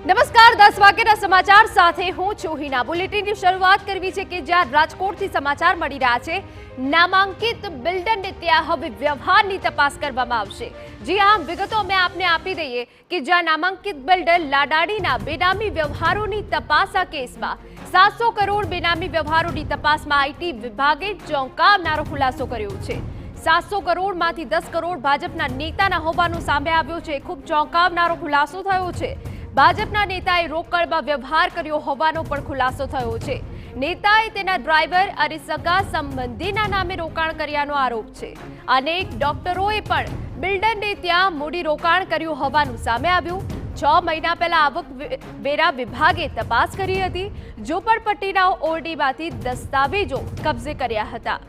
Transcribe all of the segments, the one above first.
નમસ્કાર 10 વાગ્યાના સમાચાર સાથે હું છું હિના। બુલેટિનની શરૂઆત કરવી છે કે જ્યાં રાજકોટથી સમાચાર મળી રહ્યા છે। નામાંકિત બિલ્ડરને ત્યાં હવે વ્યવહારની તપાસ કરવામાં આવશે। જી હા, વિગતો અમે આપને આપી દઈએ કે જ્યાં નામાંકિત બિલ્ડર લાડાણીના બેનામી વ્યવહારોની તપાસ આ કેસમાં 700 કરોડ બેનામી વ્યવહારોની તપાસમાં આઈટી વિભાગે ચોંકાવનારો ખુલાસો કર્યો છે। 700 કરોડમાંથી 10 કરોડ ભાજપના નેતાના હોવાનું સામે આવ્યું છે। ખૂબ ચોંકાવનારો ખુલાસો થયો છે। ભાજપના નેતાએ રોકડમાં વ્યવહાર કર્યો હોવાનો પણ ખુલાસો થયો છે। નેતાએ તેના ડ્રાઈવર અને સગા સંબંધીના નામે રોકાણ કર્યાનો આરોપ છે। અનેક ડોક્ટરોએ પણ બિલ્ડરને ત્યાં મૂડી રોકાણ કર્યું હોવાનું સામે આવ્યું। 6 મહિના પહેલા આવકવેરા વિભાગે તપાસ કરી હતી। ઝૂંપડપટ્ટીના ઓરડીમાંથી દસ્તાવેજો કબજે કર્યા હતા।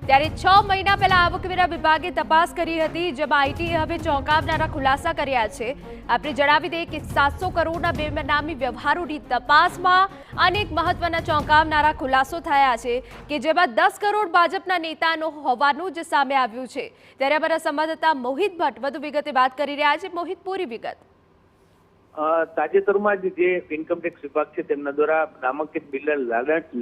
ત્યારે 6 મહિના પહેલા આવકવેરા વિભાગે તપાસ કરી હતી, જેમાં આઈટીએ હવે ચોંકાવનારા ખુલાસા કર્યા છે। આપણે જણાવી દઈએ કે 700 કરોડના બેનામી વ્યવહારોની તપાસમાં અનેક મહત્વના ચોંકાવનારા ખુલાસો થયા છે કે જેમાં 10 કરોડ ભાજપના નેતાનો હોવાનું જ સામે આવ્યું છે। ત્યારે અમારા સંવાદદાતા મોહિત ભટ્ટ વધુ વિગતે વાત કરી રહ્યા છે। મોહિત, પૂરી વિગત। તાજેતરમાં જે ઇન્કમટેક્સ વિભાગ છે તેમના દ્વારા નામાંકિત બિલ્ડર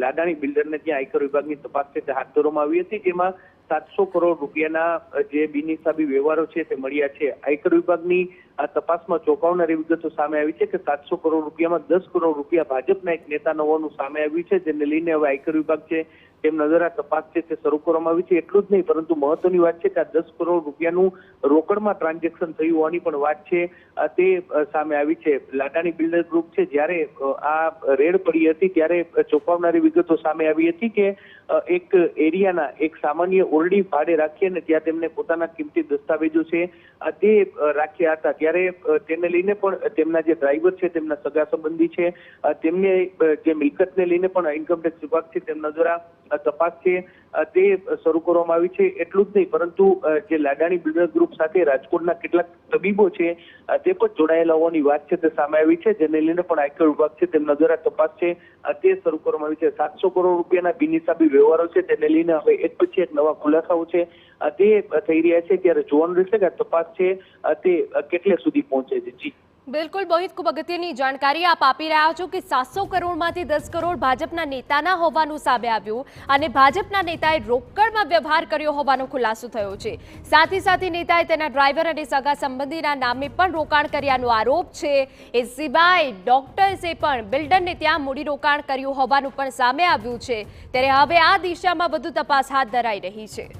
લાડાણી બિલ્ડરને ત્યાં આયકર વિભાગની તપાસ છે તે હાથ ધરવામાં આવી હતી, જેમાં 700 કરોડ રૂપિયાના જે બિનહિસાબી વ્યવહારો છે તે મળ્યા છે। આયકર વિભાગની આ તપાસમાં ચોંકાવનારી વિગતો સામે આવી છે કે 700 કરોડ રૂપિયામાં 10 કરોડ રૂપિયા ભાજપના એક નેતાના હોવાનું સામે આવ્યું છે, જેને લઈને હવે આયકર વિભાગ છે તેમના દ્વારા તપાસ છે તે શરૂ કરવામાં આવી છે। એટલું જ નહીં, પરંતુ મહત્વની વાત છે કે આ 10 કરોડ રૂપિયાનું રોકડમાં ટ્રાન્ઝેક્શન થયું હોવાની પણ વાત છે તે સામે આવી છે। લાડાણી બિલ્ડર ગ્રુપ છે, જ્યારે આ રેડ પડી હતી ત્યારે ચોંકાવનારી વિગતો સામે આવી હતી કે એક એરિયાના એક સામાન્ય ઓરડી ભાડે રાખી અને ત્યાં તેમને પોતાના કિંમતી દસ્તાવેજો છે તે રાખ્યા હતા। ત્યારે તેને લઈને પણ તેમના જે ડ્રાઈવર છે તેમના સગા સંબંધી છે તેમને જે મિલકતને લઈને પણ ઇન્કમટેક્સ વિભાગ છે તેમના દ્વારા તપાસ છે તે શરૂ કરવામાં આવી છે। એટલું જ નહીં, પરંતુ જે લાડાણી બિલ્ડર ગ્રુપ સાથે રાજકોટના કેટલાક તબીબો છે તે પણ જોડાયેલા હોવાની વાત છે તે સામે આવી છે, જેને લઈને પણ આયકર વિભાગ છે તેમના દ્વારા તપાસ છે તે શરૂ કરવામાં આવી છે। 700 કરોડ રૂપિયાના બિનહિસાબી વ્યવહારો છે તેને લઈને હવે એક પછી એક નવા ખુલાસાઓ છે તે થઈ રહ્યા છે। ત્યારે જોવાનું રહેશે કે આ તપાસ છે તે કેટલે સુધી પહોંચે છે। જી બિલકુલ મોહિત, ખૂબ અગત્યની જાણકારી આપ આપી રહ્યા છો કે 700 કરોડમાંથી 10 કરોડ ભાજપના નેતાના હોવાનું સામે આવ્યું અને ભાજપના નેતાએ રોકડમાં વ્યવહાર કર્યો હોવાનો ખુલાસો થયો છે। સાથે નેતાએ તેના ડ્રાઈવર અને સગા સંબંધીના નામે પણ રોકાણ કર્યાનો આરોપ છે। એ સિવાય ડોક્ટર્સે પણ બિલ્ડરને ત્યાં મૂડી રોકાણ કર્યું હોવાનું પણ સામે આવ્યું છે। ત્યારે હવે આ દિશામાં વધુ તપાસ હાથ ધરાઈ રહી છે।